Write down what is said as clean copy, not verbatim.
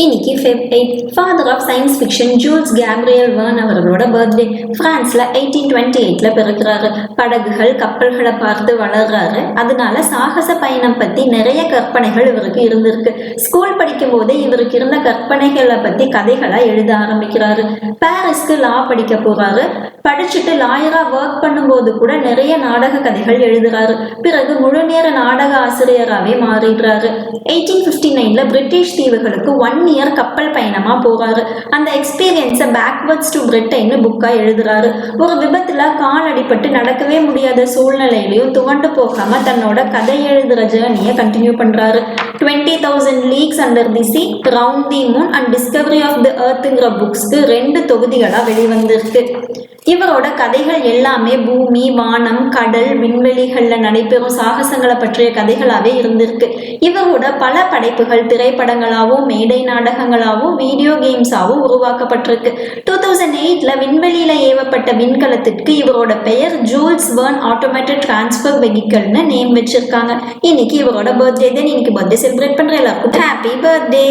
இன்னைக்கு Feb 8 father of science fiction Jules Gabriel Verne அவர்களோட birthday. பிரான்ஸ்ல 1828ல பிறக்கிறாரு. படகுகள் கப்பல்களை பார்த்து வளர்றாரு. அதனால சாகச பயணம் பத்தி நிறைய கற்பனைகள் இவருக்கு இருந்திருக்கு. ஸ்கூல் படிக்கும் போதே இவருக்கு இருந்த கற்பனைகளை பத்தி கதைகளா எழுத ஆரம்பிக்கிறாரு. பாரிஸ்க்கு லா படிக்க போறாரு. படிச்சுட்டு லாயரா ஒர்க் பண்ணும்போது கூட நிறைய நாடக கதைகள் எழுதுறாரு. பிறகு முழுநேர நாடக ஆசிரியராகவே மாறிடுறாரு. 1859ல பிரிட்டிஷ் தீவுகளுக்கு 1 இயர் கப்பல் பயணமா போறாரு. அந்த எக்ஸ்பீரியன்ஸை பேக்வர்ட்ஸ் டு பிரிட்டன்னு புக்கா எழுதுறாரு. ஒரு விபத்துல கால் அடிபட்டு நடக்கவே முடியாத சூழ்நிலையிலையும் துவண்டு போகாம தன்னோட கதை எழுதுற ஜேர்னியை கண்டினியூ பண்றாரு. 20,000 Leagues Under the Sea, Round the Moon and Discovery of the Earthங்கிற புக்ஸ்க்கு 2 தொகுதிகளா வெளிவந்திருக்கு. இவரோட கதைகள் எல்லாமே பூமி, வானம், கடல், விண்வெளிகள்ல நடைபெறும் சாகசங்களை பற்றிய கதைகளாவே இருந்திருக்கு. இவரோட பல படைப்புகள் திரைப்படங்களாகவும் மேடை நாடகங்களாகவும் வீடியோ கேம்ஸாகவும் உருவாக்கப்பட்டிருக்கு. 2008ல விண்வெளியில ஏவப்பட்ட விண்கலத்திற்கு இவரோட பெயர் ஜூல்ஸ் வெர்ன் ஆட்டோமேட்டட் டிரான்ஸ்ஃபர் வெஹிக்கல்னு நேம் வச்சிருக்காங்க. இன்னைக்கு இவரோட பர்த்டே தான். இன்னைக்கு பர்த்டே செலிப்ரேட் பண்ற எல்லாருக்கும் ஹாப்பி பர்த்டே.